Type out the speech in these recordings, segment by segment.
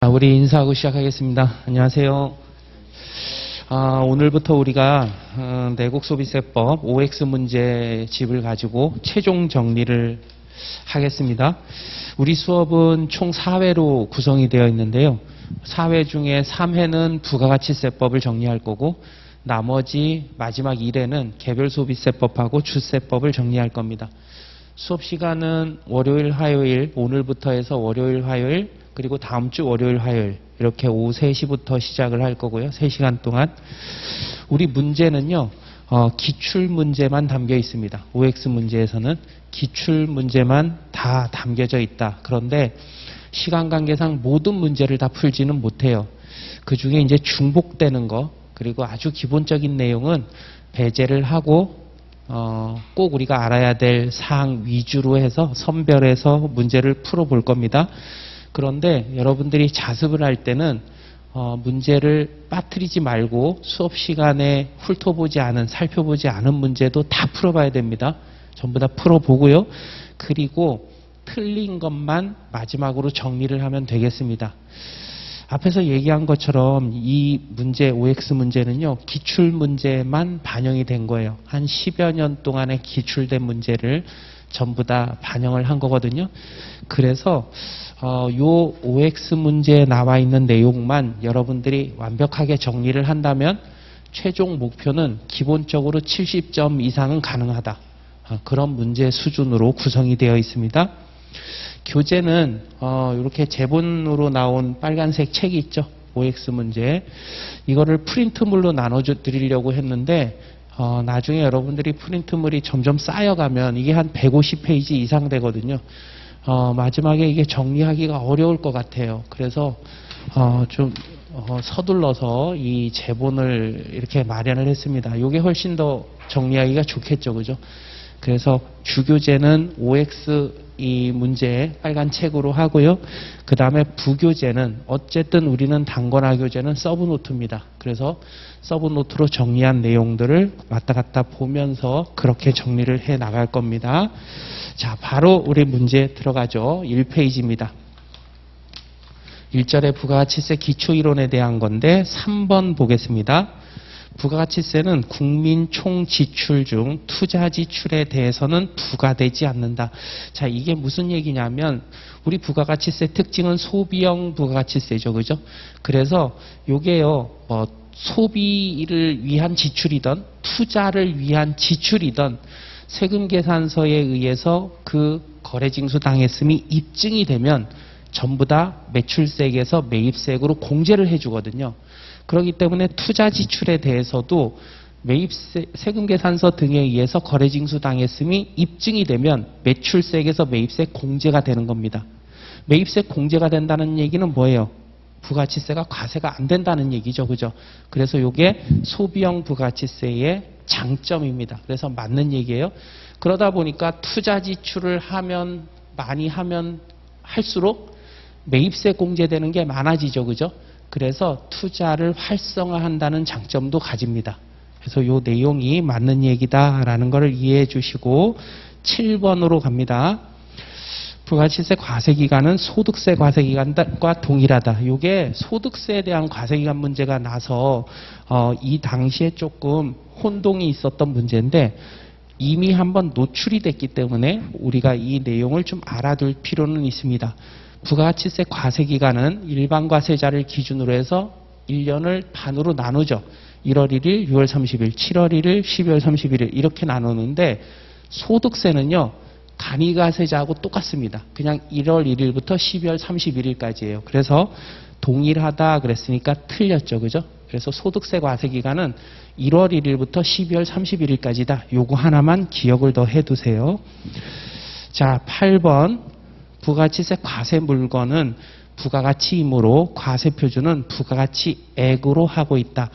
우리 인사하고 시작하겠습니다. 안녕하세요. 오늘부터 우리가 내국소비세법 OX 문제집을 가지고 최종 정리를 하겠습니다. 우리 수업은 총 4회로 구성이 되어 있는데요. 4회 중에 3회는 부가가치세법을 정리할 거고 나머지 마지막 1회는 개별소비세법하고 주세법을 정리할 겁니다. 수업 시간은 월요일, 화요일, 오늘부터 해서 월요일, 화요일, 그리고 다음 주 월요일, 화요일 이렇게 오후 3시부터 시작을 할 거고요. 3시간 동안. 우리 문제는요. 기출 문제만 담겨 있습니다. OX 문제에서는 기출 문제만 다 담겨져 있다. 그런데 시간 관계상 모든 문제를 다 풀지는 못해요. 그 중에 이제 중복되는 거 그리고 아주 기본적인 내용은 배제를 하고 꼭 우리가 알아야 될 사항 위주로 해서 선별해서 문제를 풀어볼 겁니다. 그런데 여러분들이 자습을 할 때는 문제를 빠뜨리지 말고 수업 시간에 훑어보지 않은, 살펴보지 않은 문제도 다 풀어봐야 됩니다. 전부 다 풀어보고요. 그리고 틀린 것만 마지막으로 정리를 하면 되겠습니다. 앞에서 얘기한 것처럼 이 문제, OX 문제는요, 기출 문제만 반영이 된 거예요. 한 10여 년 동안에 기출된 문제를 전부 다 반영을 한 거거든요. 그래서 요 OX 문제에 나와 있는 내용만 여러분들이 완벽하게 정리를 한다면 최종 목표는 기본적으로 70점 이상은 가능하다. 그런 문제 수준으로 구성이 되어 있습니다. 교재는 이렇게 제본으로 나온 빨간색 책이 있죠. OX 문제. 이거를 프린트물로 나눠드리려고 했는데 나중에 여러분들이 프린트물이 점점 쌓여가면 이게 한 150페이지 이상 되거든요. 마지막에 이게 정리하기가 어려울 것 같아요. 그래서 좀 서둘러서 이 제본을 이렇게 마련을 했습니다. 이게 훨씬 더 정리하기가 좋겠죠, 그죠? 그래서 주교재는 OX 이 문제 빨간 책으로 하고요. 그 다음에 부교재는 어쨌든 우리는 단권화 교재는 서브노트입니다. 그래서 서브노트로 정리한 내용들을 왔다 갔다 보면서 그렇게 정리를 해 나갈 겁니다. 자, 바로 우리 문제 들어가죠. 1페이지입니다. 1절의 부가가치세 기초이론에 대한 건데 3번 보겠습니다. 부가가치세는 국민 총 지출 중 투자 지출에 대해서는 부과되지 않는다. 자, 이게 무슨 얘기냐면 우리 부가가치세 특징은 소비형 부가가치세죠, 그죠? 그래서 요게요, 소비를 위한 지출이든 투자를 위한 지출이든 세금계산서에 의해서 그 거래징수 당했음이 입증이 되면 전부 다 매출세액에서 매입세액으로 공제를 해주거든요. 그렇기 때문에 투자 지출에 대해서도 매입세, 세금계산서 등에 의해서 거래징수 당했음이 입증이 되면 매출세액에서 매입세액 공제가 되는 겁니다. 매입세액 공제가 된다는 얘기는 뭐예요? 부가가치세가 과세가 안 된다는 얘기죠, 그죠? 그래서 이게 소비형 부가가치세의 장점입니다. 그래서 맞는 얘기예요. 그러다 보니까 투자 지출을 하면 많이 하면 할수록 매입세 공제되는 게 많아지죠, 그죠? 그래서 투자를 활성화한다는 장점도 가집니다. 그래서 이 내용이 맞는 얘기다라는 것을 이해해 주시고 7번으로 갑니다. 부가가치세 과세기간은 소득세 과세기간과 동일하다. 이게 소득세에 대한 과세기간 문제가 나서 이 당시에 조금 혼동이 있었던 문제인데 이미 한번 노출이 됐기 때문에 우리가 이 내용을 좀 알아둘 필요는 있습니다. 부가가치세 과세기간은 일반 과세자를 기준으로 해서 1년을 반으로 나누죠. 1월 1일, 6월 30일, 7월 1일, 12월 31일 이렇게 나누는데 소득세는요. 간이과세자하고 똑같습니다. 그냥 1월 1일부터 12월 31일까지예요. 그래서 동일하다 그랬으니까 틀렸죠. 그죠? 그래서 소득세 과세기간은 1월 1일부터 12월 31일까지다. 요거 하나만 기억을 더 해두세요. 자, 8번. 부가가치세 과세 물건은 부가가치이므로 과세 표준은 부가가치액으로 하고 있다.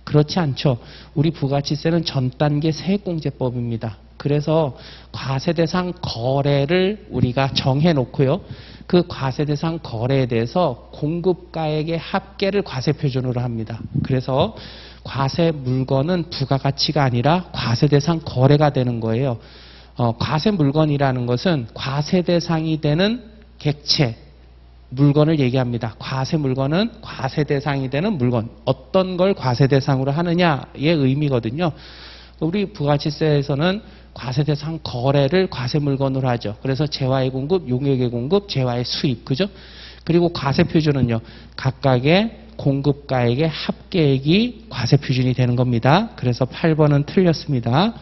그렇지 않죠. 우리 부가가치세는 전 단계 세액공제법입니다. 그래서 과세 대상 거래를 우리가 정해 놓고요. 그 과세 대상 거래에 대해서 공급가액의 합계를 과세 표준으로 합니다. 그래서 과세 물건은 부가가치가 아니라 과세 대상 거래가 되는 거예요. 과세 물건이라는 것은 과세 대상이 되는 객체, 물건을 얘기합니다. 과세 물건은 과세 대상이 되는 물건. 어떤 걸 과세 대상으로 하느냐의 의미거든요. 우리 부가치세에서는 과세 대상 거래를 과세 물건으로 하죠. 그래서 재화의 공급, 용역의 공급, 재화의 수입. 그죠? 그리고 과세 표준은요. 각각의 공급가액의 합계액이 과세 표준이 되는 겁니다. 그래서 8번은 틀렸습니다.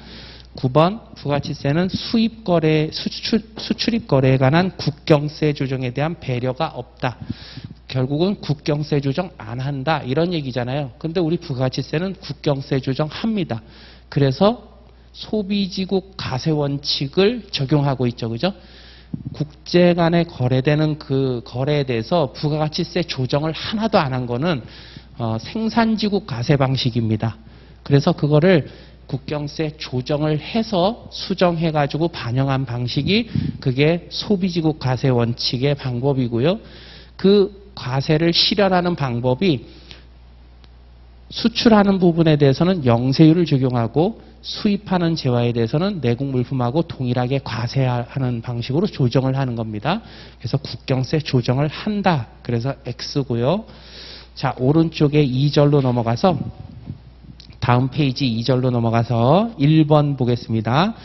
9번 부가치세는 수입거래, 수출입거래에 관한 국경세 조정에 대한 배려가 없다. 결국은 국경세 조정 안 한다 이런 얘기잖아요. 근데 우리 부가치세는 국경세 조정합니다. 그래서 소비지국 가세 원칙을 적용하고 있죠. 그죠? 국제 간에 거래되는 그 거래에 대해서 부가가치세 조정을 하나도 안 한 거는 생산지국 가세 방식입니다. 그래서 그거를 국경세 조정을 해서 수정해가지고 반영한 방식이 그게 소비지국 가세 원칙의 방법이고요. 그 과세를 실현하는 방법이 수출하는 부분에 대해서는 영세율을 적용하고 수입하는 재화에 대해서는 내국 물품하고 동일하게 과세하는 방식으로 조정을 하는 겁니다. 그래서 국경세 조정을 한다. 그래서 X고요. 자, 오른쪽에 2절로 넘어가서 다음 페이지 2절로 넘어가서 1번 보겠습니다.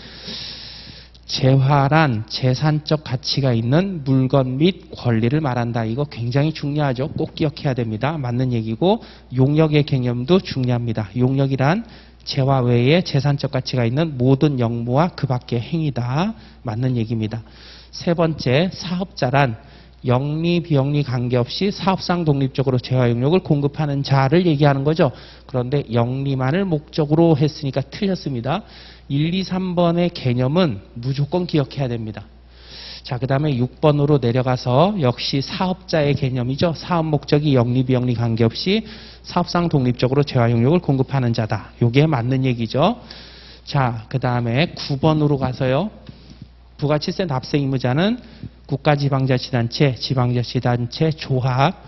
재화란 재산적 가치가 있는 물건 및 권리를 말한다. 이거 굉장히 중요하죠. 꼭 기억해야 됩니다. 맞는 얘기고 용역의 개념도 중요합니다. 용역이란 재화 외에 재산적 가치가 있는 모든 영무와 그 밖의 행위다. 맞는 얘기입니다. 세 번째, 사업자란 영리, 비영리 관계없이 사업상 독립적으로 재화 용역을 공급하는 자를 얘기하는 거죠. 그런데 영리만을 목적으로 했으니까 틀렸습니다. 1, 2, 3번의 개념은 무조건 기억해야 됩니다. 자, 그 다음에 6번으로 내려가서 역시 사업자의 개념이죠. 사업 목적이 영리, 비영리 관계없이 사업상 독립적으로 재화 용역을 공급하는 자다. 요게 맞는 얘기죠. 자, 그 다음에 9번으로 가서요. 부가치세 납세 의무자는 국가지방자치단체, 지방자치단체, 조합,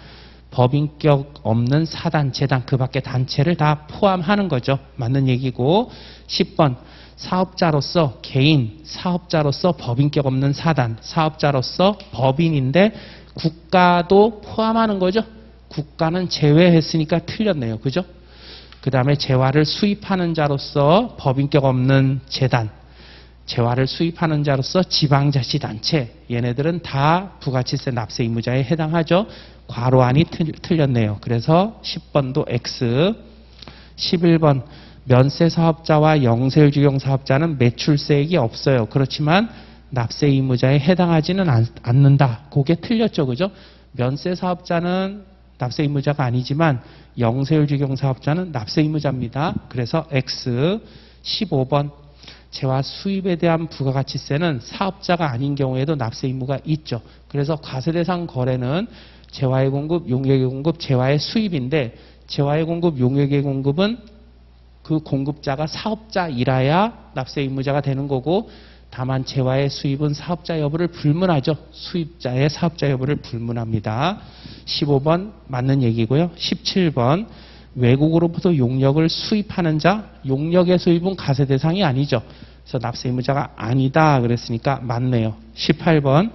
법인격 없는 사단, 재단, 그 밖의 단체를 다 포함하는 거죠. 맞는 얘기고 10번 사업자로서 개인, 사업자로서 법인격 없는 사단, 사업자로서 법인인데 국가도 포함하는 거죠. 국가는 제외했으니까 틀렸네요. 그죠? 그 다음에 재화를 수입하는 자로서 법인격 없는 재단, 재화를 수입하는 자로서 지방자치단체, 얘네들은 다 부가치세 납세 의무자에 해당하죠. 괄호 안이 틀렸네요. 그래서 10번도 X. 11번 면세 사업자와 영세율 적용 사업자는 매출세액이 없어요. 그렇지만 납세 의무자에 해당하지는 않는다. 그게 틀렸죠. 그죠? 면세 사업자는 납세 의무자가 아니지만 영세율 적용 사업자는 납세 의무자입니다. 그래서 X. 15번 재화 수입에 대한 부가가치세는 사업자가 아닌 경우에도 납세 의무가 있죠. 그래서 과세 대상 거래는 재화의 공급, 용역의 공급, 재화의 수입인데 재화의 공급, 용역의 공급은 그 공급자가 사업자이라야 납세 의무자가 되는 거고 다만 재화의 수입은 사업자 여부를 불문하죠. 수입자의 사업자 여부를 불문합니다. 15번 맞는 얘기고요. 17번 외국으로부터 용역을 수입하는 자, 용역의 수입은 과세 대상이 아니죠. 그래서 납세 의무자가 아니다 그랬으니까 맞네요. 18번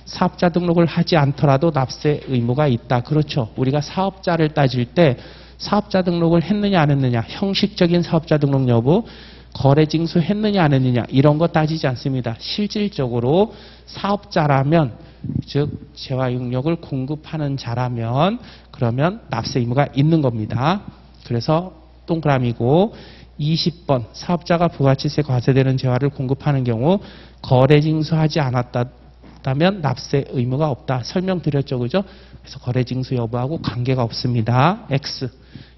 사업자 등록을 하지 않더라도 납세 의무가 있다. 그렇죠. 우리가 사업자를 따질 때 사업자 등록을 했느냐 안 했느냐, 형식적인 사업자 등록 여부, 거래 징수 했느냐 안 했느냐 이런 거 따지지 않습니다. 실질적으로 사업자라면 즉 재화 용역을 공급하는 자라면 그러면 납세 의무가 있는 겁니다. 그래서 동그라미고 20번 사업자가 부가치세 과세되는 재화를 공급하는 경우 거래 징수하지 않았다면 납세 의무가 없다. 설명드렸죠. 그죠? 그래서 거래 징수 여부하고 관계가 없습니다. X.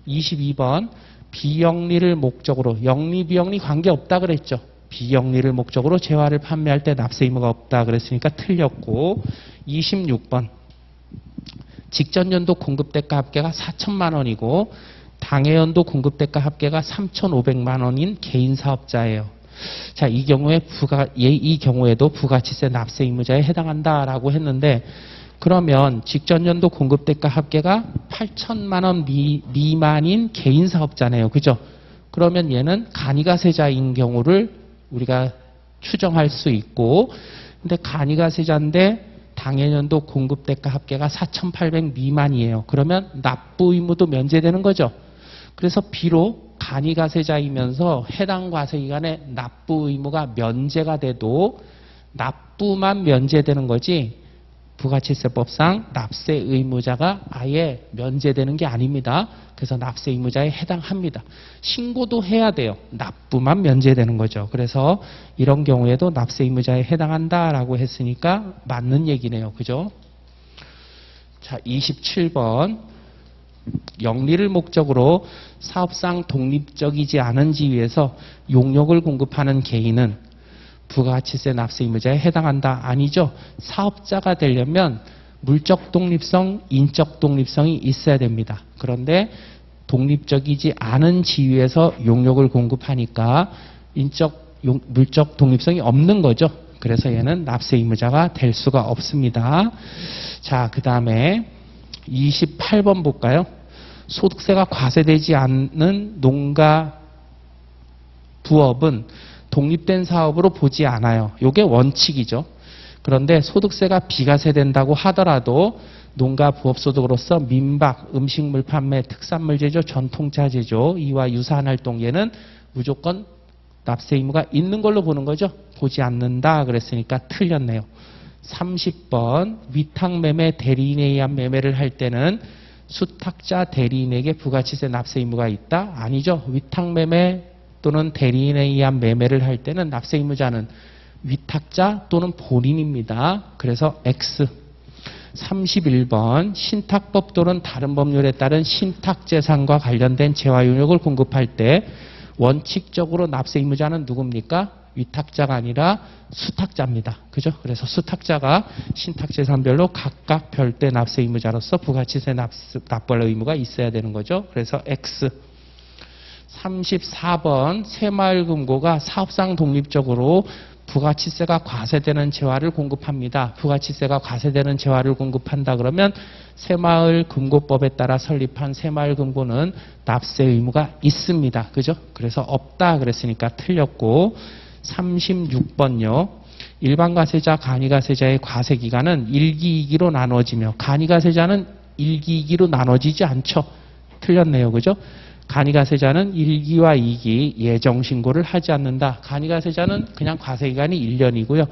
22번 비영리를 목적으로 영리 비영리 관계없다 그랬죠. 비영리를 목적으로 재화를 판매할 때 납세 의무가 없다 그랬으니까 틀렸고 26번 직전연도 공급대가 합계가 4천만 원이고 당해연도 공급대가 합계가 3,500만 원인 개인 사업자예요. 자, 이 경우에 이 경우에도 부가치세 납세 의무자에 해당한다라고 했는데 그러면 직전연도 공급대가 합계가 8천만 원 미만인 개인 사업자네요. 그죠? 그러면 얘는 간이가세자인 경우를 우리가 추정할 수 있고 근데 간이가세자인데 당해년도 공급대가 합계가 4,800 미만이에요. 그러면 납부 의무도 면제되는 거죠. 그래서 비록 간이가세자이면서 해당 과세기간에 납부 의무가 면제가 돼도 납부만 면제되는 거지 부가치세법상 납세 의무자가 아예 면제되는 게 아닙니다. 그래서 납세 의무자에 해당합니다. 신고도 해야 돼요. 납부만 면제되는 거죠. 그래서 이런 경우에도 납세 의무자에 해당한다라고 했으니까 맞는 얘기네요. 그죠? 자, 27번. 영리를 목적으로 사업상 독립적이지 않은 지위에서 용역을 공급하는 개인은 부가가치세 납세 의무자에 해당한다. 아니죠. 사업자가 되려면 물적 독립성, 인적 독립성이 있어야 됩니다. 그런데 독립적이지 않은 지위에서 용역을 공급하니까 물적 독립성이 없는 거죠. 그래서 얘는 납세 의무자가 될 수가 없습니다. 자, 그 다음에 28번 볼까요? 소득세가 과세되지 않는 농가 부업은 독립된 사업으로 보지 않아요. 이게 원칙이죠. 그런데 소득세가 비과세된다고 하더라도 농가 부업 소득으로서 민박, 음식물 판매, 특산물 제조, 전통차 제조 이와 유사한 활동 얘는 무조건 납세 의무가 있는 걸로 보는 거죠. 보지 않는다 그랬으니까 틀렸네요. 30번 위탁 매매 대리인에 의한 매매를 할 때는 수탁자 대리인에게 부가치세 납세 의무가 있다? 아니죠. 위탁 매매 또는 대리인에 의한 매매를 할 때는 납세 의무자는 위탁자 또는 본인입니다. 그래서 X. 31번 신탁법 또는 다른 법률에 따른 신탁재산과 관련된 재화용역을 공급할 때 원칙적으로 납세 의무자는 누굽니까? 위탁자가 아니라 수탁자입니다. 그죠? 그래서 수탁자가 신탁재산별로 각각 별대 납세 의무자로서 부가치세 납부할 의무가 있어야 되는 거죠. 그래서 X. 34번 새마을금고가 사업상 독립적으로 부가치세가 과세되는 재화를 공급합니다. 부가치세가 과세되는 재화를 공급한다 그러면 새마을금고법에 따라 설립한 새마을금고는 납세 의무가 있습니다. 그죠? 그래서 없다 그랬으니까 틀렸고 36번요. 일반과세자, 간이과세자의 과세기간은 1기, 2기로 나눠지며 간이과세자는 1기, 2기로 나눠지지 않죠. 틀렸네요. 그죠? 간이과세자는 1기와 2기 예정신고를 하지 않는다. 간이과세자는 그냥 과세기간이 1년이고요.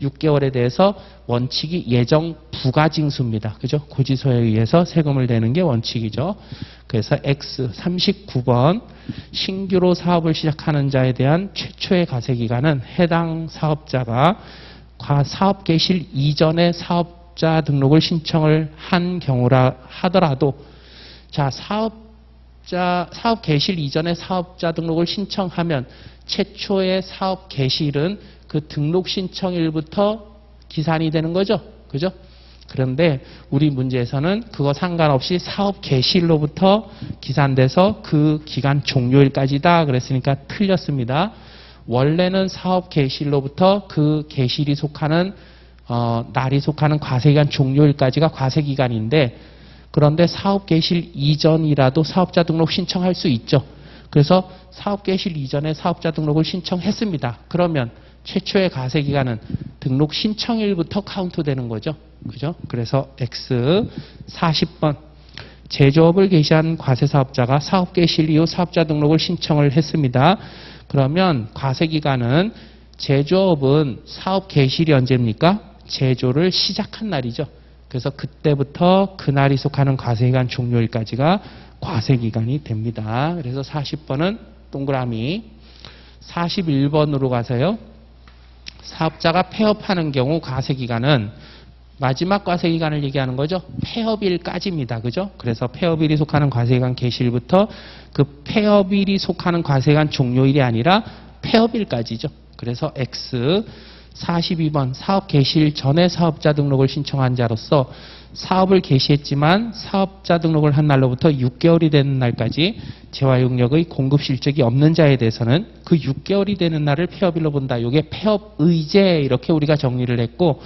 6개월에 대해서 원칙이 예정 부가징수입니다. 그죠? 고지서에 의해서 세금을 내는 게 원칙이죠. 그래서 X 39번 신규로 사업을 시작하는 자에 대한 최초의 과세기간은 해당 사업자가 사업 개실 이전에 사업자 등록을 신청을 한 경우라 하더라도 자 사업 개실 이전에 사업자 등록을 신청하면 최초의 사업 개실은 그 등록 신청일부터 기산이 되는 거죠. 그죠? 그런데 우리 문제에서는 그거 상관없이 사업 개시일로부터 기산돼서 그 기간 종료일까지다 그랬으니까 틀렸습니다. 원래는 사업 개시일로부터 그 개시일이 속하는 날이 속하는 과세기간 종료일까지가 과세기간인데 그런데 사업 개시일 이전이라도 사업자 등록 신청할 수 있죠. 그래서 사업 개시일 이전에 사업자 등록을 신청했습니다. 그러면 최초의 과세기간은 등록 신청일부터 카운트되는 거죠. 그죠? 그래서 X 40번 제조업을 개시한 과세사업자가 사업 개시일 이후 사업자 등록을 신청을 했습니다. 그러면 과세기간은 제조업은 사업 개시일이 언제입니까? 제조를 시작한 날이죠. 그래서 그때부터 그날이 속하는 과세기간 종료일까지가 과세기간이 됩니다. 그래서 40번은 동그라미 41번으로 가서요. 사업자가 폐업하는 경우 과세기간은 마지막 과세기간을 얘기하는 거죠. 폐업일까지입니다. 그죠? 그래서 폐업일이 속하는 과세기간 개시일부터 그 폐업일이 속하는 과세기간 종료일이 아니라 폐업일까지죠. 그래서 X 42번 사업 개시일 전에 사업자 등록을 신청한 자로서 사업을 개시했지만 사업자 등록을 한 날로부터 6개월이 되는 날까지 재화용역의 공급 실적이 없는 자에 대해서는 그 6개월이 되는 날을 폐업일로 본다. 이게 폐업의제 이렇게 우리가 정리를 했고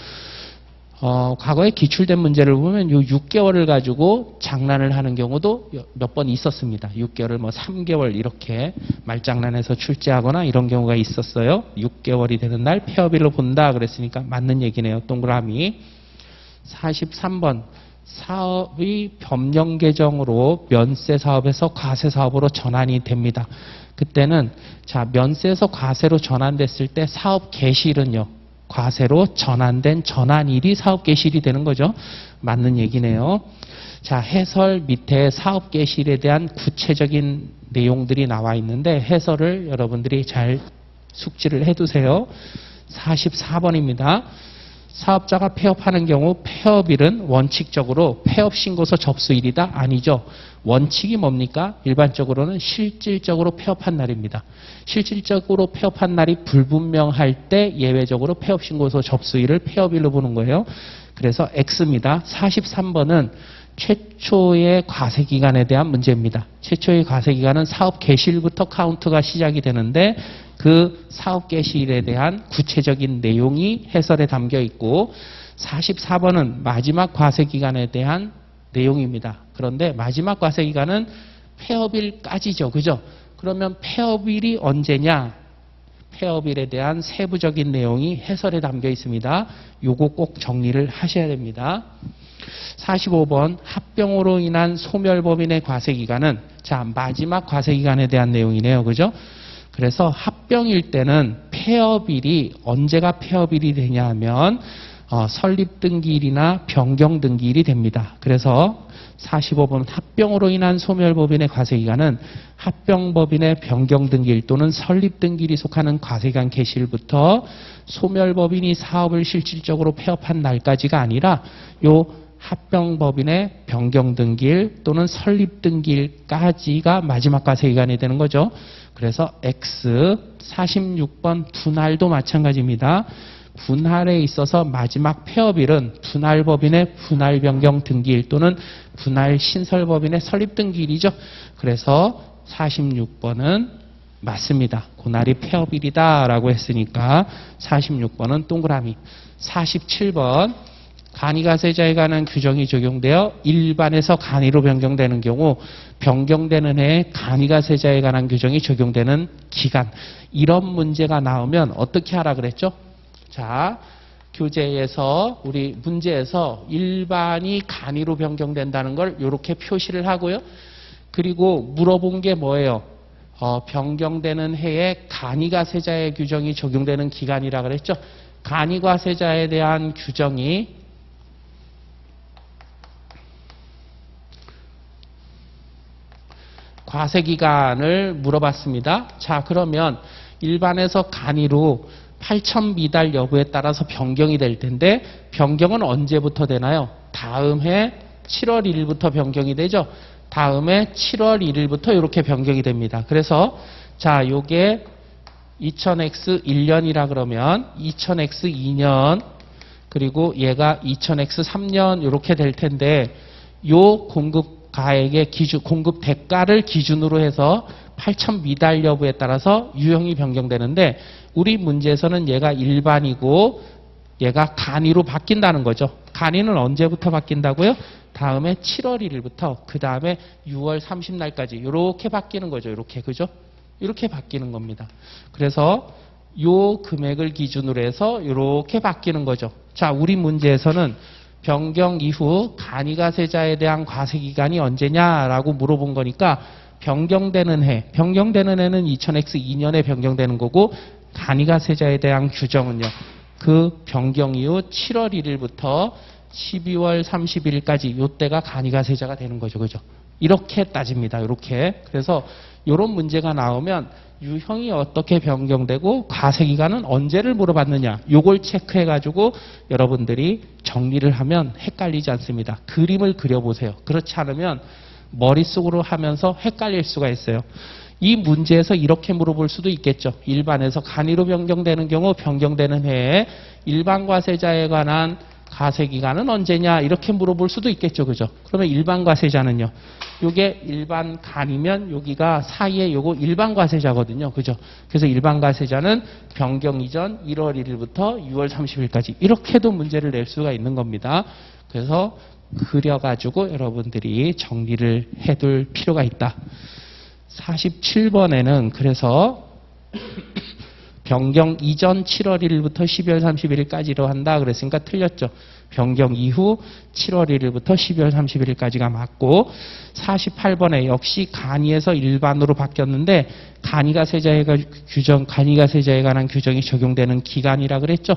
과거에 기출된 문제를 보면 이 6개월을 가지고 장난을 하는 경우도 몇 번 있었습니다. 6개월을 3개월 이렇게 말장난해서 출제하거나 이런 경우가 있었어요. 6개월이 되는 날 폐업일로 본다 그랬으니까 맞는 얘기네요. 동그라미. 43번 사업의 법령 개정으로 면세 사업에서 과세 사업으로 전환이 됩니다. 그때는 자 면세에서 과세로 전환됐을 때 사업 개시일은요. 과세로 전환된 전환일이 사업 개시일이 되는 거죠. 맞는 얘기네요. 자 해설 밑에 사업 개시일에 대한 구체적인 내용들이 나와 있는데 해설을 여러분들이 잘 숙지를 해두세요. 44번입니다. 사업자가 폐업하는 경우 폐업일은 원칙적으로 폐업신고서 접수일이다? 아니죠. 원칙이 뭡니까? 일반적으로는 실질적으로 폐업한 날입니다. 실질적으로 폐업한 날이 불분명할 때 예외적으로 폐업신고서 접수일을 폐업일로 보는 거예요. 그래서 X입니다. 43번은 최초의 과세기간에 대한 문제입니다. 최초의 과세기간은 사업 개시일부터 카운트가 시작이 되는데 그 사업 개시일에 대한 구체적인 내용이 해설에 담겨 있고 44번은 마지막 과세기간에 대한 내용입니다. 그런데 마지막 과세기간은 폐업일까지죠. 그죠? 그러면 폐업일이 언제냐? 폐업일에 대한 세부적인 내용이 해설에 담겨 있습니다. 요거 꼭 정리를 하셔야 됩니다. 45번 합병으로 인한 소멸법인의 과세기간은 자 마지막 과세기간에 대한 내용이네요. 그죠? 그래서 합병일 때는 폐업일이 언제가 폐업일이 되냐 하면 설립등기일이나 변경등기일이 됩니다. 그래서 45번 합병으로 인한 소멸법인의 과세기간은 합병법인의 변경등기일 또는 설립등기일이 속하는 과세기간 개시일부터 소멸법인이 사업을 실질적으로 폐업한 날까지가 아니라 요 합병법인의 변경등기일 또는 설립등기일까지가 마지막 과세기간이 되는 거죠. 그래서 X 46번 분할도 마찬가지입니다. 분할에 있어서 마지막 폐업일은 분할법인의 분할변경등기일 또는 분할신설법인의 설립등기일이죠. 그래서 46번은 맞습니다. 그날이 폐업일이다 라고 했으니까 46번은 동그라미. 47번 간이가세자에 관한 규정이 적용되어 일반에서 간이로 변경되는 경우 변경되는 해에 간이가세자에 관한 규정이 적용되는 기간. 이런 문제가 나오면 어떻게 하라 그랬죠? 자, 교재에서 우리 문제에서 일반이 간이로 변경된다는 걸 이렇게 표시를 하고요. 그리고 물어본 게 뭐예요? 변경되는 해에 간이가세자의 규정이 적용되는 기간이라 그랬죠? 간이가세자에 대한 규정이 과세기간을 물어봤습니다. 자, 그러면 일반에서 간이로 8천 미달 여부에 따라서 변경이 될 텐데 변경은 언제부터 되나요? 다음 해 7월 1일부터 변경이 되죠. 다음에 7월 1일부터 이렇게 변경이 됩니다. 그래서 자, 요게 2000X 1년이라 그러면 2000X 2년 그리고 얘가 2000X 3년 이렇게 될 텐데 요 공급가액의 기준, 공급 대가를 기준으로 해서 8천 미달 여부에 따라서 유형이 변경되는데 우리 문제에서는 얘가 일반이고 얘가 간이로 바뀐다는 거죠. 간이는 언제부터 바뀐다고요? 다음에 7월 1일부터 그 다음에 6월 30날까지 이렇게 바뀌는 거죠. 이렇게 그죠? 이렇게 바뀌는 겁니다. 그래서 요 금액을 기준으로 해서 이렇게 바뀌는 거죠. 자, 우리 문제에서는 변경 이후 간이가세자에 대한 과세기간이 언제냐라고 물어본 거니까 변경되는 해, 변경되는 해는 2000X 2년에 변경되는 거고 간이가세자에 대한 규정은요. 그 변경 이후 7월 1일부터 12월 30일까지 이때가 간이가세자가 되는 거죠. 그죠? 이렇게 따집니다. 이렇게. 그래서 이런 문제가 나오면 유형이 어떻게 변경되고 과세기간은 언제를 물어봤느냐 요걸 체크해가지고 여러분들이 정리를 하면 헷갈리지 않습니다. 그림을 그려보세요. 그렇지 않으면 머릿속으로 하면서 헷갈릴 수가 있어요. 이 문제에서 이렇게 물어볼 수도 있겠죠. 일반에서 간이로 변경되는 경우 변경되는 해에 일반과세자에 관한 과세기간은 언제냐 이렇게 물어볼 수도 있겠죠. 그죠? 그러면 일반과세자는요. 요게 일반 간이면 여기가 사이에 요거 일반과세자거든요. 그죠? 그래서 일반과세자는 변경 이전 1월 1일부터 6월 30일까지 이렇게도 문제를 낼 수가 있는 겁니다. 그래서 그려가지고 여러분들이 정리를 해둘 필요가 있다. 47번에는 그래서 변경 이전 7월 1일부터 12월 31일까지로 한다 그랬으니까 틀렸죠. 변경 이후 7월 1일부터 12월 31일까지가 맞고 48번에 역시 간이에서 일반으로 바뀌었는데 간이가세자에 관한 규정이 적용되는 기간이라 그랬죠.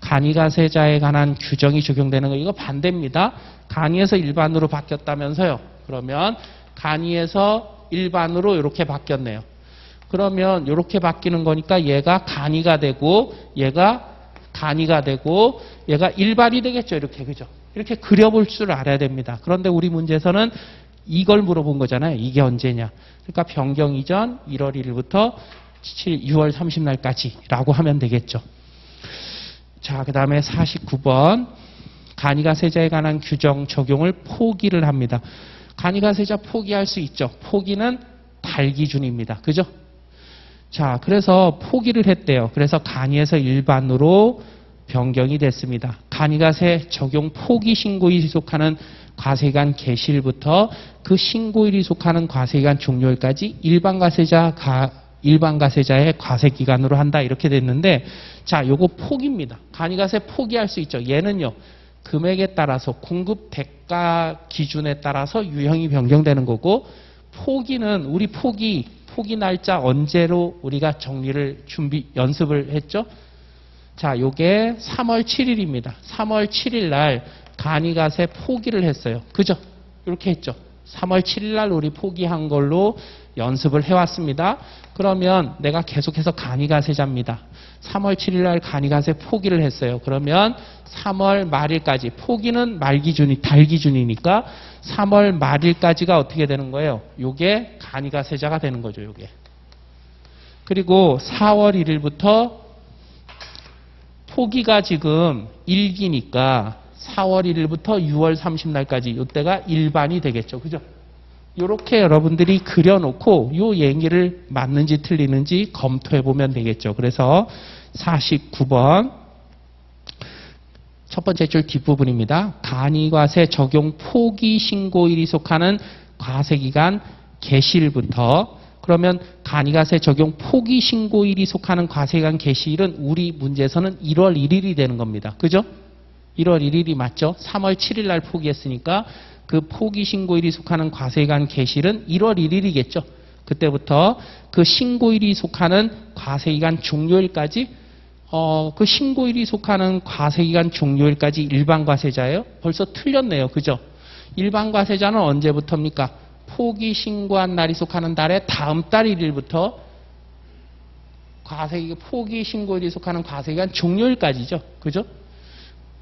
간이가세자에 관한 규정이 적용되는 거 이거 반대입니다. 간이에서 일반으로 바뀌었다면서요. 그러면 간이에서 일반으로 이렇게 바뀌었네요. 그러면 이렇게 바뀌는 거니까 얘가 간이가 되고 얘가 간이가 되고 얘가 일반이 되겠죠. 이렇게 그죠? 이렇게 그려볼 줄 알아야 됩니다. 그런데 우리 문제에서는 이걸 물어본 거잖아요. 이게 언제냐. 그러니까 변경 이전 1월 1일부터 6월 30날까지라고 하면 되겠죠. 자, 그 다음에 49번 간이가세자에 관한 규정 적용을 포기를 합니다. 간이가세자 포기할 수 있죠. 포기는 달 기준입니다. 그죠? 자, 그래서 포기를 했대요. 그래서 간이에서 일반으로 변경이 됐습니다. 간이가세 적용 포기 신고일이 속하는 과세기간 개시일부터 그 신고일이 속하는 과세기간 종료일까지 일반 가세자의 과세 기간으로 한다 이렇게 됐는데 자, 요거 포기입니다. 간이가세 포기할 수 있죠. 얘는요. 금액에 따라서 공급 대가 기준에 따라서 유형이 변경되는 거고 포기는 우리 포기 날짜 언제로 우리가 정리를 연습을 했죠? 자, 요게 3월 7일입니다. 3월 7일 날 간이가세 포기를 했어요. 그죠? 이렇게 했죠. 3월 7일 날 우리 포기한 걸로 연습을 해왔습니다. 그러면 내가 계속해서 간이가세자입니다. 3월 7일 날 간이가세 포기를 했어요. 그러면 3월 말일까지 포기는 달 기준이니까 3월 말일까지가 어떻게 되는 거예요? 요게 간이가세자가 되는 거죠. 요게. 그리고 4월 1일부터 포기가 지금 1기니까 4월 1일부터 6월 30날까지 이때가 일반이 되겠죠. 그죠? 이렇게 여러분들이 그려놓고 이 얘기를 맞는지 틀리는지 검토해 보면 되겠죠. 그래서 49번 첫 번째 줄 뒷부분입니다. 간이과세 적용 포기 신고일이 속하는 과세기간 개시일부터 그러면 간이과세 적용 포기 신고일이 속하는 과세기간 개시일은 우리 문제에서는 1월 1일이 되는 겁니다. 그죠? 1월 1일이 맞죠? 3월 7일 날 포기했으니까 그 포기 신고일이 속하는 과세기간 개시일은 1월 1일이겠죠. 그때부터 그 신고일이 속하는 과세기간 종료일까지 그 신고일이 속하는 과세기간 종료일까지 일반과세자예요? 벌써 틀렸네요. 그죠? 일반과세자는 언제부터입니까? 포기 신고한 날이 속하는 달의 다음 달 1일부터 포기 신고일이 속하는 과세기간 종료일까지죠. 그죠?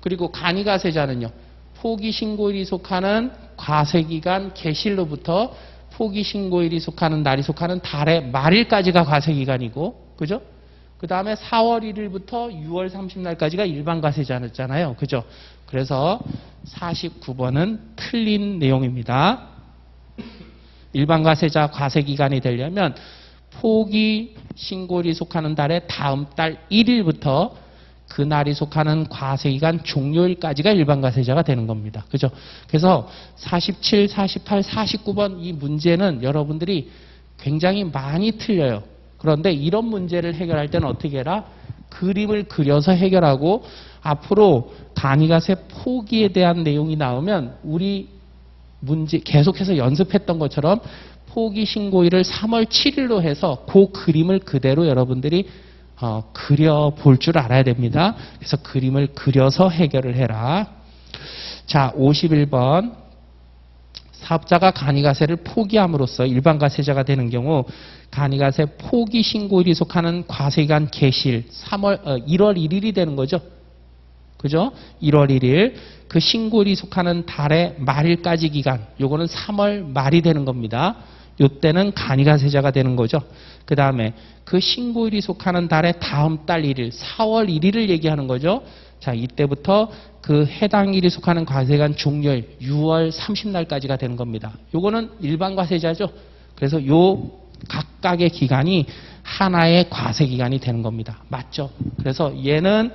그리고 간이가세자는요. 포기 신고일이 속하는 과세기간 개시일로부터 포기 신고일이 속하는 날이 속하는 달의 말일까지가 과세기간이고, 그죠? 그 다음에 4월 1일부터 6월 30날까지가 일반과세자였잖아요. 그죠? 그래서 49번은 틀린 내용입니다. 일반과세자 과세기간이 되려면 포기 신고일이 속하는 달의 다음 달 1일부터 그 날이 속하는 과세기간 종료일까지가 일반과세자가 되는 겁니다. 그죠? 그래서 47, 48, 49번 이 문제는 여러분들이 굉장히 많이 틀려요. 그런데 이런 문제를 해결할 때는 어떻게 해라? 그림을 그려서 해결하고 앞으로 간이가세 포기에 대한 내용이 나오면 우리 문제 계속해서 연습했던 것처럼 포기 신고일을 3월 7일로 해서 그 그림을 그대로 여러분들이 그려볼 줄 알아야 됩니다. 그래서 그림을 그려서 해결을 해라. 자, 51번. 사업자가 간이가세를 포기함으로써 일반과세자가 되는 경우 간이가세 포기 신고일이 속하는 과세기간 개시일 1월 1일이 되는 거죠. 그죠? 1월 1일. 그 신고일이 속하는 달의 말일까지 기간. 요거는 3월 말이 되는 겁니다. 요때는 간이가세자가 되는 거죠. 그 다음에 그 신고일이 속하는 달의 다음 달 1일, 4월 1일을 얘기하는 거죠. 자, 이때부터 그 해당 일이 속하는 과세기간 종료일 6월 30날까지가 되는 겁니다. 요거는 일반과세자죠. 그래서 요 각각의 기간이 하나의 과세기간이 되는 겁니다. 맞죠? 그래서 얘는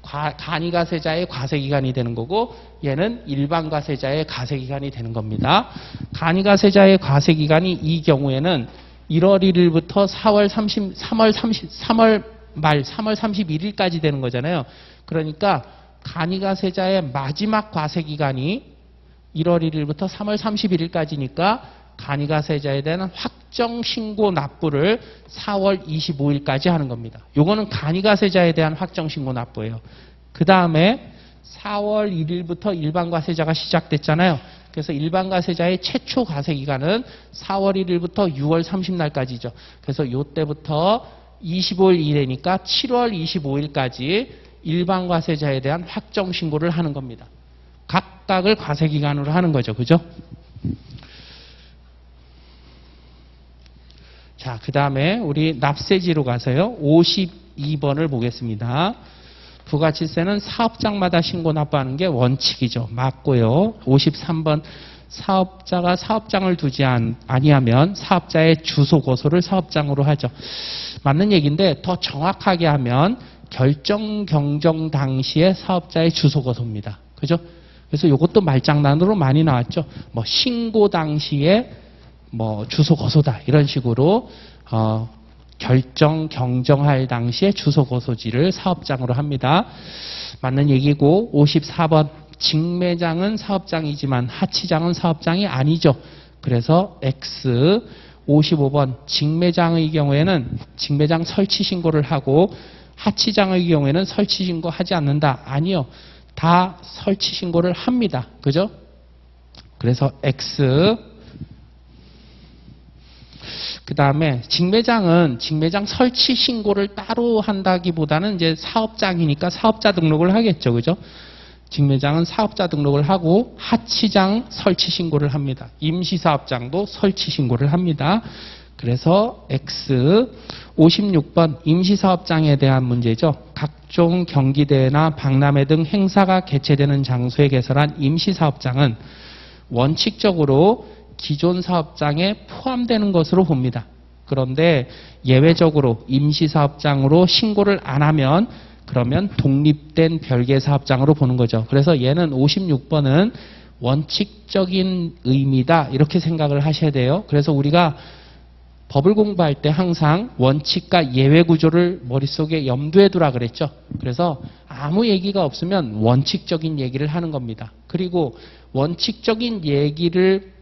간이가세자의 과세기간이 되는 거고 얘는 일반과세자의 과세기간이 되는 겁니다. 간이가세자의 과세기간이 이 경우에는 1월 1일부터 3월 말 3월 31일까지 되는 거잖아요. 그러니까 간이가세자의 마지막 과세기간이 1월 1일부터 3월 31일까지니까 간이가세자에 대한 확정신고 납부를 4월 25일까지 하는 겁니다. 요거는 간이가세자에 대한 확정신고 납부예요. 그 다음에 4월 1일부터 일반과세자가 시작됐잖아요. 그래서 일반과세자의 최초 과세기간은 4월 1일부터 6월 30날까지죠. 그래서 요때부터 25일 이내니까 7월 25일까지 일반과세자에 대한 확정신고를 하는 겁니다. 각각을 과세기간으로 하는 거죠. 그죠? 자, 그 다음에 우리 납세지로 가서요. 52번을 보겠습니다. 부가치세는 사업장마다 신고 납부하는 게 원칙이죠. 맞고요. 53번 사업자가 사업장을 두지 아니하면 사업자의 주소 고소를 사업장으로 하죠. 맞는 얘기인데 더 정확하게 하면 결정 경정 당시에 사업자의 주소 고소입니다. 그죠? 그래서 이것도 말장난으로 많이 나왔죠. 뭐 신고 당시에 뭐 주소 고소다 이런 식으로 결정 경정할 당시에 주소 고소지를 사업장으로 합니다. 맞는 얘기고 54번 직매장은 사업장이지만 하치장은 사업장이 아니죠. 그래서 X. 55번 직매장의 경우에는 직매장 설치 신고를 하고 하치장의 경우에는 설치 신고하지 않는다. 아니요. 다 설치 신고를 합니다. 그죠? 그래서 X. 그 다음에 직매장은 직매장 설치 신고를 따로 한다기보다는 이제 사업장이니까 사업자 등록을 하겠죠. 그죠? 직매장은 사업자 등록을 하고 하치장 설치 신고를 합니다. 임시사업장도 설치 신고를 합니다. 그래서 X. 56번 임시사업장에 대한 문제죠. 각종 경기대회나 박람회 등 행사가 개최되는 장소에 개설한 임시사업장은 원칙적으로 기존 사업장에 포함되는 것으로 봅니다. 그런데 예외적으로 임시사업장으로 신고를 안 하면 그러면 독립된 별개 사업장으로 보는 거죠. 그래서 얘는 56번은 원칙적인 의미다 이렇게 생각을 하셔야 돼요. 그래서 우리가 법을 공부할 때 항상 원칙과 예외 구조를 머릿속에 염두에 두라 그랬죠. 그래서 아무 얘기가 없으면 원칙적인 얘기를 하는 겁니다. 그리고 원칙적인 얘기를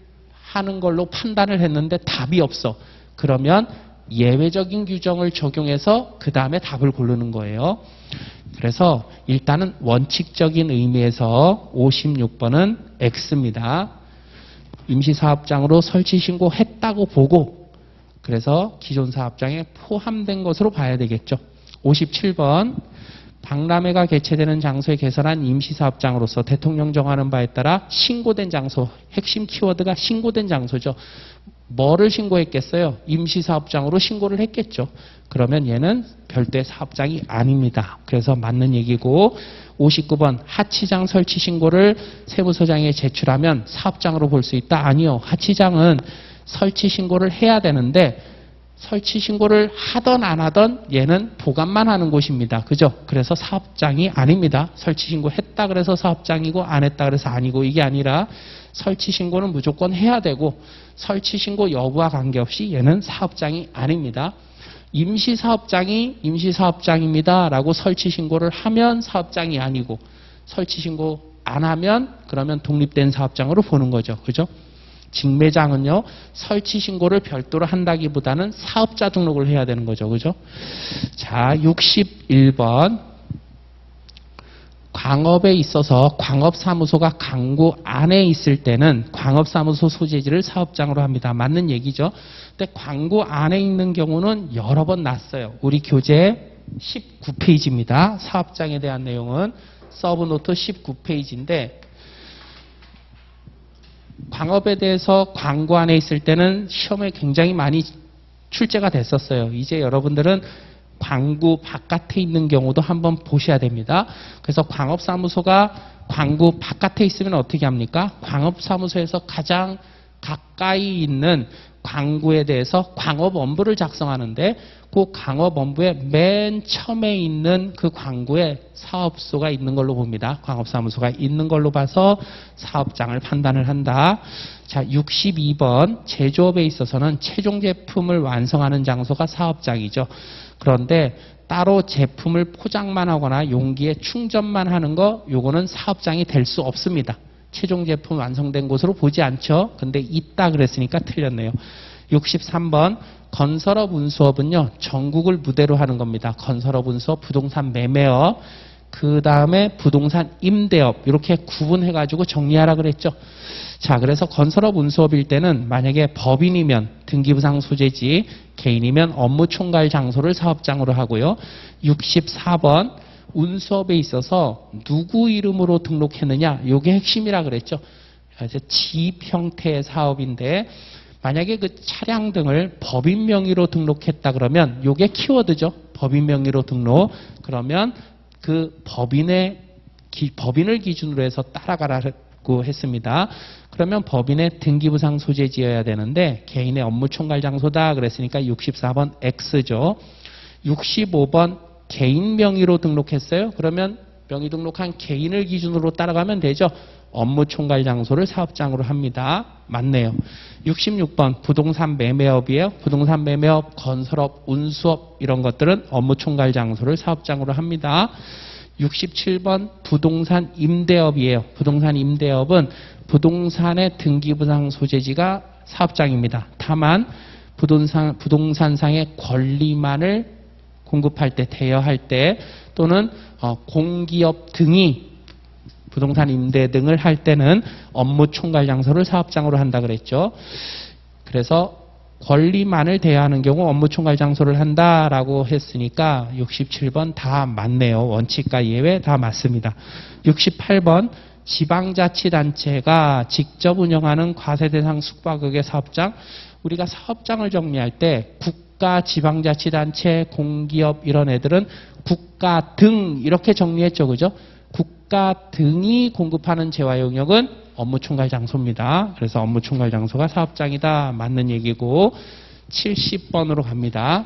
하는 걸로 판단을 했는데 답이 없어. 그러면 예외적인 규정을 적용해서 그 다음에 답을 고르는 거예요. 그래서 일단은 원칙적인 의미에서 56번은 X입니다. 임시사업장으로 설치 신고했다고 보고 그래서 기존 사업장에 포함된 것으로 봐야 되겠죠. 57번 박람회가 개최되는 장소에 개설한 임시사업장으로서 대통령 정하는 바에 따라 신고된 장소, 핵심 키워드가 신고된 장소죠. 뭐를 신고했겠어요? 임시사업장으로 신고를 했겠죠. 그러면 얘는 별도의 사업장이 아닙니다. 그래서 맞는 얘기고 59번 하치장 설치 신고를 세무서장에 제출하면 사업장으로 볼 수 있다? 아니요. 하치장은 설치 신고를 해야 되는데 설치 신고를 하던 안 하던 얘는 보관만 하는 곳입니다. 그죠? 그래서 사업장이 아닙니다. 설치 신고했다 그래서 사업장이고 안 했다 그래서 아니고 이게 아니라 설치 신고는 무조건 해야 되고 설치 신고 여부와 관계없이 얘는 사업장이 아닙니다. 임시사업장이 임시사업장입니다 라고 설치 신고를 하면 사업장이 아니고 설치 신고 안 하면 그러면 독립된 사업장으로 보는 거죠. 그죠? 직매장은요, 설치 신고를 별도로 한다기보다는 사업자 등록을 해야 되는 거죠. 그죠? 자, 61번. 광업에 있어서 광업사무소가 강구 안에 있을 때는 광업사무소 소재지를 사업장으로 합니다. 맞는 얘기죠. 근데 광구 안에 있는 경우는 여러 번 났어요. 우리 교재 19페이지입니다. 사업장에 대한 내용은 서브노트 19페이지인데 광업에 대해서 광구 안에 있을 때는 시험에 굉장히 많이 출제가 됐었어요. 이제 여러분들은 광구 바깥에 있는 경우도 한번 보셔야 됩니다. 그래서 광업사무소가 광구 바깥에 있으면 어떻게 합니까? 광업사무소에서 가장 가까이 있는 광구에 대해서 광업원부를 작성하는데 그 강업원부의 맨 처음에 있는 그 광구에 사업소가 있는 걸로 봅니다. 광업사무소가 있는 걸로 봐서 사업장을 판단을 한다. 자, 62번 제조업에 있어서는 최종 제품을 완성하는 장소가 사업장이죠. 그런데 따로 제품을 포장만 하거나 용기에 충전만 하는 거, 요거는 사업장이 될 수 없습니다. 최종 제품 완성된 곳으로 보지 않죠. 근데 있다 그랬으니까 틀렸네요. 63번 건설업 운수업은요, 전국을 무대로 하는 겁니다. 건설업 운수업, 부동산 매매업, 그 다음에 부동산 임대업, 이렇게 구분해가지고 정리하라 그랬죠. 자, 그래서 건설업 운수업일 때는 만약에 법인이면 등기부상 소재지, 개인이면 업무 총괄 장소를 사업장으로 하고요. 64번 운수업에 있어서 누구 이름으로 등록했느냐, 이게 핵심이라 그랬죠. 그래서 지입 형태의 사업인데 만약에 그 차량 등을 법인 명의로 등록했다 그러면 이게 키워드죠. 법인 명의로 등록. 그러면 그 법인을 기준으로 해서 따라가라고 했습니다. 그러면 법인의 등기부상 소재지어야 되는데 개인의 업무 총괄 장소다 그랬으니까 64번 X죠. 65번 개인 명의로 등록했어요. 그러면 명의 등록한 개인을 기준으로 따라가면 되죠. 업무 총괄 장소를 사업장으로 합니다. 맞네요. 66번 부동산 매매업이에요. 부동산 매매업, 건설업, 운수업 이런 것들은 업무 총괄 장소를 사업장으로 합니다. 67번 부동산 임대업이에요. 부동산 임대업은 부동산의 등기부상 소재지가 사업장입니다. 다만 부동산상의 권리만을 공급할 때, 대여할 때 또는 공기업 등이 부동산 임대 등을 할 때는 업무 총괄 장소를 사업장으로 한다 그랬죠. 그래서 권리만을 대여하는 경우 업무 총괄 장소를 한다라고 했으니까 67번 다 맞네요. 원칙과 예외 다 맞습니다. 68번 지방자치단체가 직접 운영하는 과세대상 숙박업의 사업장. 우리가 사업장을 정리할 때 국가, 지방자치단체, 공기업 이런 애들은 국가 등 이렇게 정리했죠. 그죠? 국가 등이 공급하는 재화 용역은 업무 총괄 장소입니다. 그래서 업무 총괄 장소가 사업장이다. 맞는 얘기고 70번으로 갑니다.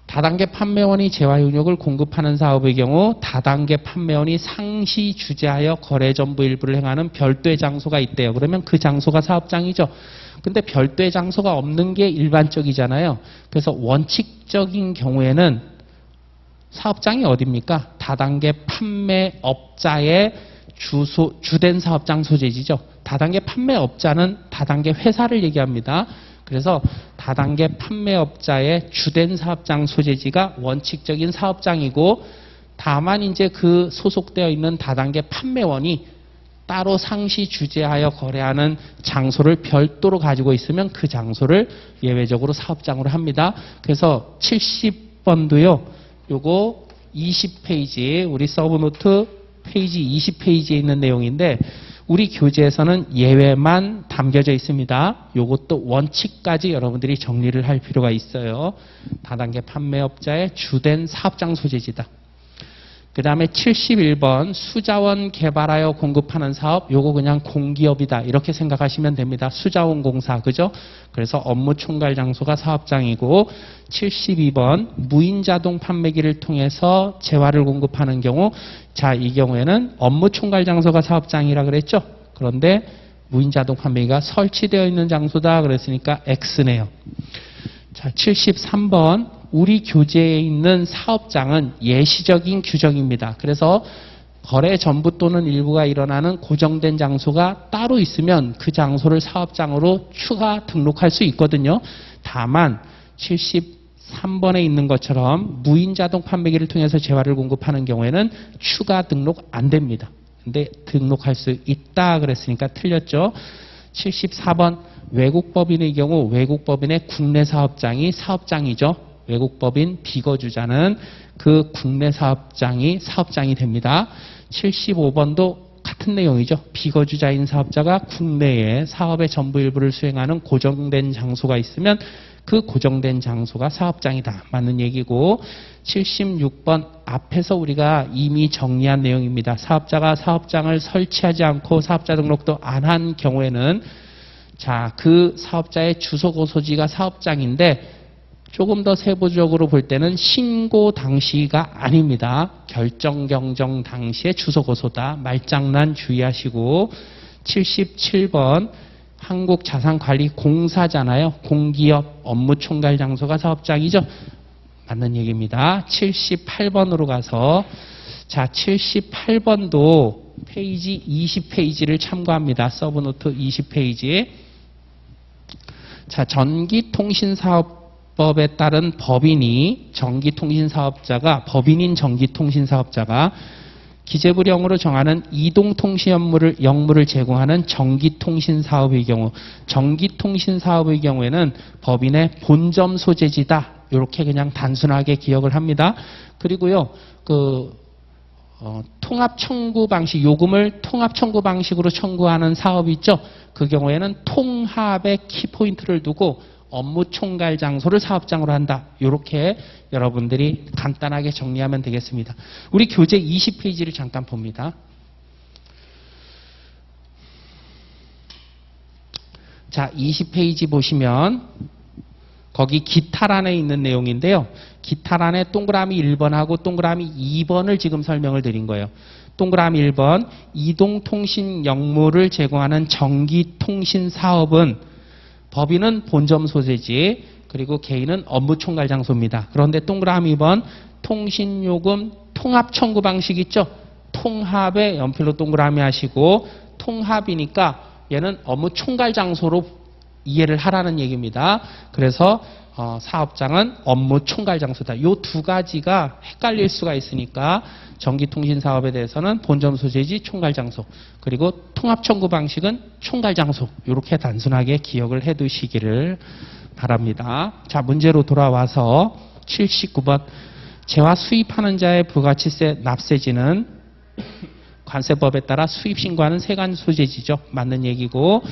다단계 판매원이 재화 용역을 공급하는 사업의 경우 다단계 판매원이 상시 주재하여 거래 전부 일부를 행하는 별도의 장소가 있대요. 그러면 그 장소가 사업장이죠. 근데 별도의 장소가 없는 게 일반적이잖아요. 그래서 원칙적인 경우에는 사업장이 어디입니까? 다단계 판매업자의 주된 사업장 소재지죠. 다단계 판매업자는 다단계 회사를 얘기합니다. 그래서 다단계 판매업자의 주된 사업장 소재지가 원칙적인 사업장이고, 다만 이제 그 소속되어 있는 다단계 판매원이 따로 상시 주재하여 거래하는 장소를 별도로 가지고 있으면 그 장소를 예외적으로 사업장으로 합니다. 그래서 70번도요. 요거 20페이지, 우리 서브노트 페이지 20페이지에 있는 내용인데 우리 교재에서는 예외만 담겨져 있습니다. 요것도 원칙까지 여러분들이 정리를 할 필요가 있어요. 다단계 판매업자의 주된 사업장 소재지다. 그 다음에 71번 수자원 개발하여 공급하는 사업, 요거 그냥 공기업이다 이렇게 생각하시면 됩니다. 수자원 공사, 그죠? 그래서 업무 총괄 장소가 사업장이고, 72번 무인자동 판매기를 통해서 재화를 공급하는 경우, 자, 이 경우에는 업무 총괄 장소가 사업장이라 그랬죠? 그런데 무인자동 판매기가 설치되어 있는 장소다 그랬으니까 X네요. 자, 73번 우리 교재에 있는 사업장은 예시적인 규정입니다. 그래서 거래 전부 또는 일부가 일어나는 고정된 장소가 따로 있으면 그 장소를 사업장으로 추가 등록할 수 있거든요. 다만 73번에 있는 것처럼 무인자동 판매기를 통해서 재화를 공급하는 경우에는 추가 등록 안 됩니다. 근데 등록할 수 있다 그랬으니까 틀렸죠. 74번 외국법인의 경우 외국법인의 국내 사업장이 사업장이죠. 외국법인 비거주자는 그 국내 사업장이 사업장이 됩니다. 75번도 같은 내용이죠. 비거주자인 사업자가 국내에 사업의 전부 일부를 수행하는 고정된 장소가 있으면 그 고정된 장소가 사업장이다. 맞는 얘기고, 76번 앞에서 우리가 이미 정리한 내용입니다. 사업자가 사업장을 설치하지 않고 사업자 등록도 안 한 경우에는 자, 그 사업자의 주소 고소지가 사업장인데 조금 더 세부적으로 볼 때는 신고 당시가 아닙니다. 결정 경정 당시의 주소 고소다. 말장난 주의하시고 77번 한국자산관리공사잖아요. 공기업 업무 총괄 장소가 사업장이죠. 맞는 얘기입니다. 78번으로 가서 자 78번도 페이지 20페이지를 참고합니다. 서브노트 20페이지. 자 전기통신사업법에 따른 법인이 법인인 전기통신사업자가 기재부령으로 정하는 이동통신 역물을 제공하는 전기통신사업의 경우에는 법인의 본점 소재지다. 이렇게 그냥 단순하게 기억을 합니다. 그리고요, 통합 청구 방식, 요금을 통합 청구 방식으로 청구하는 사업이 있죠. 그 경우에는 통합의 키포인트를 두고 업무 총괄 장소를 사업장으로 한다. 이렇게 여러분들이 간단하게 정리하면 되겠습니다. 우리 교재 20페이지를 잠깐 봅니다. 자, 20페이지 보시면 거기 기타란에 있는 내용인데요. 기타란에 동그라미 1번하고 동그라미 2번을 지금 설명을 드린 거예요. 동그라미 1번, 이동통신 역물을 제공하는 전기통신 사업은 법인은 본점 소재지, 그리고 개인은 업무 총괄 장소입니다. 그런데 동그라미 2번, 통신요금 통합 청구 방식 있죠? 통합에 연필로 동그라미 하시고, 통합이니까 얘는 업무 총괄 장소로 이해를 하라는 얘기입니다. 그래서 사업장은 업무 총괄 장소다. 이 두 가지가 헷갈릴 수가 있으니까 전기통신 사업에 대해서는 본점 소재지 총괄 장소, 그리고 통합 청구 방식은 총괄 장소, 이렇게 단순하게 기억을 해 두시기를 바랍니다. 자, 문제로 돌아와서 79번 재화 수입하는 자의 부가치세 납세지는 관세법에 따라 수입 신고하는 세관 소재지죠. 맞는 얘기고,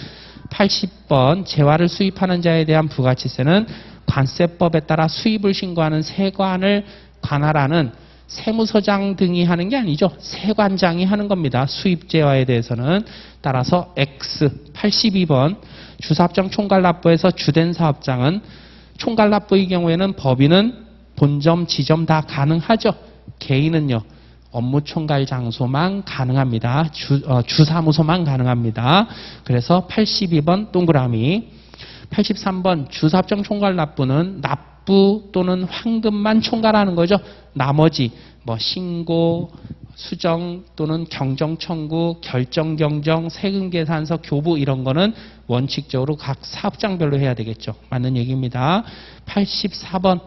80번 재화를 수입하는 자에 대한 부가치세는 관세법에 따라 수입을 신고하는 세관을 관할하는 세무서장 등이 하는 게 아니죠. 세관장이 하는 겁니다. 수입재화에 대해서는. 따라서 X. 82번 주사업장 총괄납부에서 주된 사업장은 총괄납부의 경우에는 법인은 본점, 지점 다 가능하죠. 개인은요. 업무 총괄 장소만 가능합니다. 주사무소만 가능합니다. 그래서 82번 동그라미. 83번 주사업장 총괄 납부는 납부 또는 환급만 총괄하는 거죠. 나머지 뭐 신고, 수정 또는 경정 청구, 결정 경정, 세금 계산서, 교부 이런 거는 원칙적으로 각 사업장별로 해야 되겠죠. 맞는 얘기입니다. 84번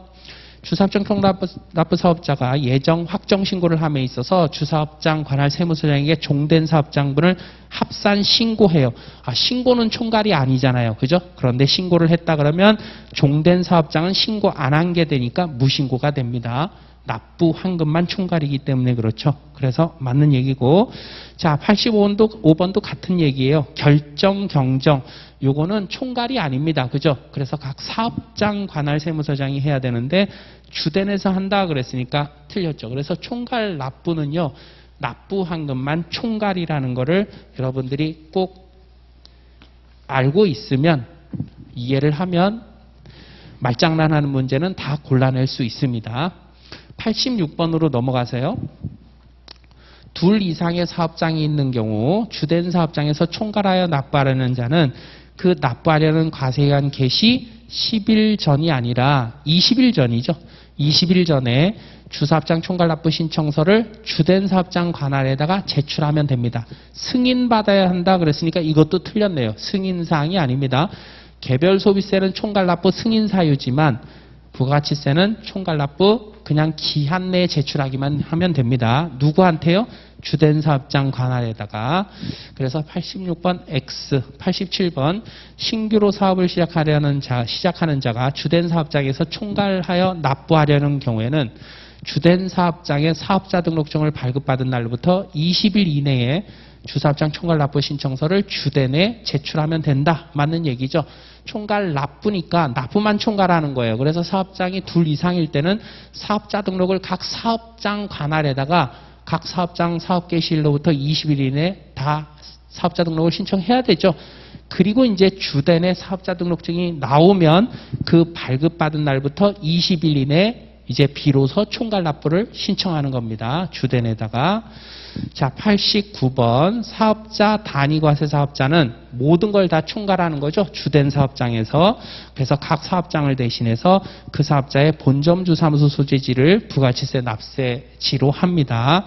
주사업장 총납부 사업자가 예정 확정 신고를 함에 있어서 주사업장 관할 세무서장에게 종된 사업장분을 합산 신고해요. 신고는 총괄이 아니잖아요. 그죠? 그런데 신고를 했다 그러면 종된 사업장은 신고 안 한 게 되니까 무신고가 됩니다. 납부 환급만 총괄이기 때문에 그렇죠. 그래서 맞는 얘기고. 자, 85번도 같은 얘기예요. 결정 경정. 요거는 총괄이 아닙니다. 그죠? 그래서 각 사업장 관할 세무서장이 해야 되는데 주된에서 한다 그랬으니까 틀렸죠. 그래서 총괄 납부는요. 납부 환급만 총괄이라는 거를 여러분들이 꼭 알고 있으면, 이해를 하면 말장난하는 문제는 다 골라낼 수 있습니다. 86번으로 넘어가세요. 둘 이상의 사업장이 있는 경우 주된 사업장에서 총괄하여 납부하려는 자는 그 납부하려는 과세한 개시 10일 전이 아니라 20일 전이죠. 20일 전에 주사업장 총괄 납부 신청서를 주된 사업장 관할에다가 제출하면 됩니다. 승인받아야 한다 그랬으니까 이것도 틀렸네요. 승인사항이 아닙니다. 개별 소비세는 총괄 납부 승인 사유지만 부가가치세는 총괄 납부 그냥 기한 내에 제출하기만 하면 됩니다. 누구한테요? 주된 사업장 관할에다가. 그래서 86번 X, 87번 신규로 사업을 시작하는 자가 주된 사업장에서 총괄하여 납부하려는 경우에는 주된 사업장의 사업자 등록증을 발급받은 날부터 20일 이내에 주사업장 총괄 납부 신청서를 주된에 제출하면 된다. 맞는 얘기죠. 총괄 납부니까 납부만 총괄하는 거예요. 그래서 사업장이 둘 이상일 때는 사업자 등록을 각 사업장 관할에다가 각 사업장 사업 개시일로부터 20일 이내에 다 사업자 등록을 신청해야 되죠. 그리고 이제 주된의 사업자 등록증이 나오면 그 발급받은 날부터 20일 이내 이제 비로소 총괄 납부를 신청하는 겁니다. 주된에다가. 자, 89번 사업자 단위과세 사업자는 모든 걸 다 총괄하는 거죠. 주된 사업장에서. 그래서 각 사업장을 대신해서 그 사업자의 본점주사무소 소재지를 부가치세 납세지로 합니다.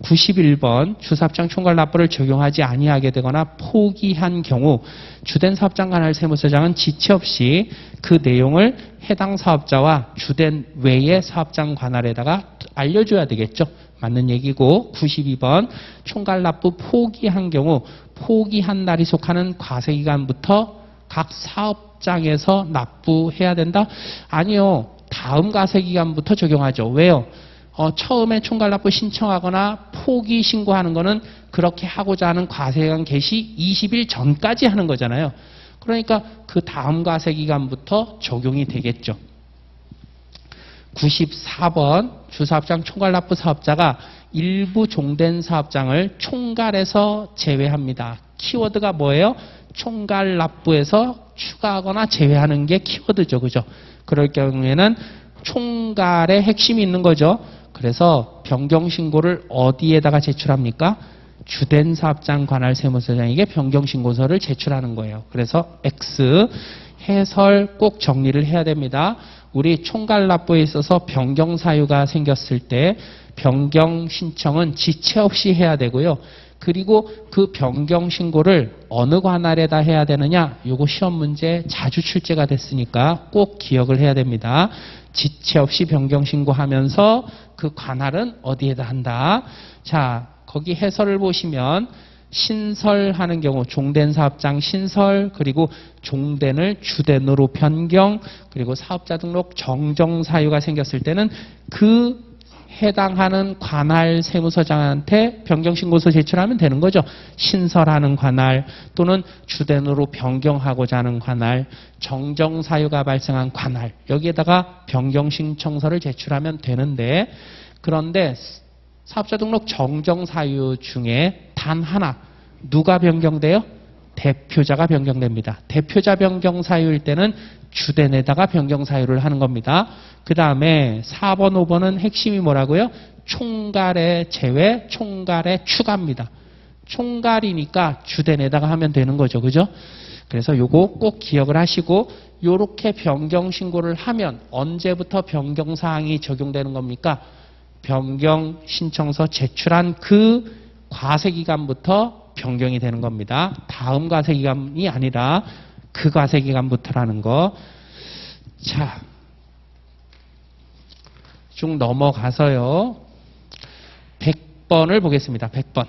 91번 주사업장 총괄 납부를 적용하지 아니하게 되거나 포기한 경우 주된 사업장 관할 세무서장은 지체 없이 그 내용을 해당 사업자와 주된 외의 사업장 관할에다가 알려줘야 되겠죠. 맞는 얘기고. 92번 총괄 납부 포기한 경우 포기한 날이 속하는 과세기간부터 각 사업장에서 납부해야 된다? 아니요. 다음 과세기간부터 적용하죠. 왜요? 처음에 총괄 납부 신청하거나 포기 신고하는 거는 그렇게 하고자 하는 과세기간 개시 20일 전까지 하는 거잖아요. 그러니까 그 다음 과세기간부터 적용이 되겠죠. 94번 주사업장 총괄 납부 사업자가 일부 종된 사업장을 총괄에서 제외합니다. 키워드가 뭐예요? 총괄 납부에서 추가하거나 제외하는 게 키워드죠. 그죠? 그럴 경우에는 총괄의 핵심이 있는 거죠. 그래서 변경신고를 어디에다가 제출합니까? 주된 사업장 관할 세무서장에게 변경신고서를 제출하는 거예요. 그래서 X 해설 꼭 정리를 해야 됩니다. 우리 총괄 납부에 있어서 변경 사유가 생겼을 때 변경 신청은 지체 없이 해야 되고요. 그리고 그 변경 신고를 어느 관할에다 해야 되느냐? 요거 시험 문제 자주 출제가 됐으니까 꼭 기억을 해야 됩니다. 지체 없이 변경 신고하면서 그 관할은 어디에다 한다? 자, 거기 해설을 보시면 신설하는 경우 종된 사업장 신설, 그리고 종된을 주된으로 변경, 그리고 사업자 등록 정정 사유가 생겼을 때는 그 해당하는 관할 세무서장한테 변경신고서 제출하면 되는 거죠. 신설하는 관할 또는 주된으로 변경하고자 하는 관할, 정정 사유가 발생한 관할, 여기에다가 변경신청서를 제출하면 되는데, 그런데 사업자 등록 정정 사유 중에 단 하나, 누가 변경돼요? 대표자가 변경됩니다. 대표자 변경 사유일 때는 주된에다가 변경 사유를 하는 겁니다. 그 다음에 4번, 5번은 핵심이 뭐라고요? 총괄의 제외, 총괄의 추가입니다. 총괄이니까 주된에다가 하면 되는 거죠. 그죠? 그래서 요거 꼭 기억을 하시고, 요렇게 변경 신고를 하면 언제부터 변경 사항이 적용되는 겁니까? 변경 신청서 제출한 그 과세기간부터 변경이 되는 겁니다. 다음 과세기간이 아니라 그 과세기간부터라는 거. 자, 쭉 넘어가서요. 100번을 보겠습니다. 100번.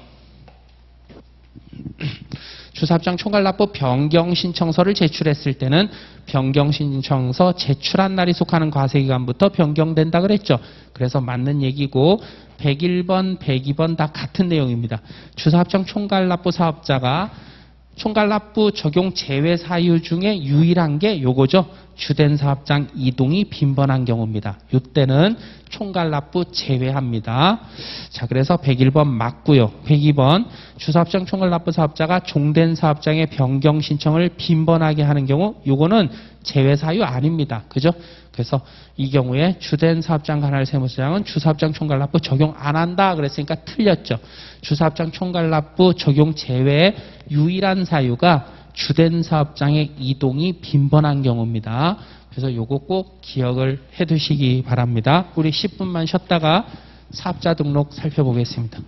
주사업장 총괄납부 변경신청서를 제출했을 때는 변경신청서 제출한 날이 속하는 과세기간부터 변경된다 그랬죠. 그래서 맞는 얘기고, 101번, 102번 다 같은 내용입니다. 주사업장 총괄납부 사업자가 총괄납부 적용 제외 사유 중에 유일한 게 요거죠. 주된 사업장 이동이 빈번한 경우입니다. 이때는 총괄납부 제외합니다. 자, 그래서 101번 맞고요. 102번 주사업장 총괄납부 사업자가 종된 사업장의 변경 신청을 빈번하게 하는 경우, 요거는 제외 사유 아닙니다. 그죠? 그래서 이 경우에 주된 사업장 관할 세무서장은 주사업장 총괄납부 적용 안 한다 그랬으니까 틀렸죠. 주사업장 총괄납부 적용 제외의 유일한 사유가 주된 사업장의 이동이 빈번한 경우입니다. 그래서 요거 꼭 기억을 해 두시기 바랍니다. 우리 10분만 쉬었다가 사업자 등록 살펴보겠습니다.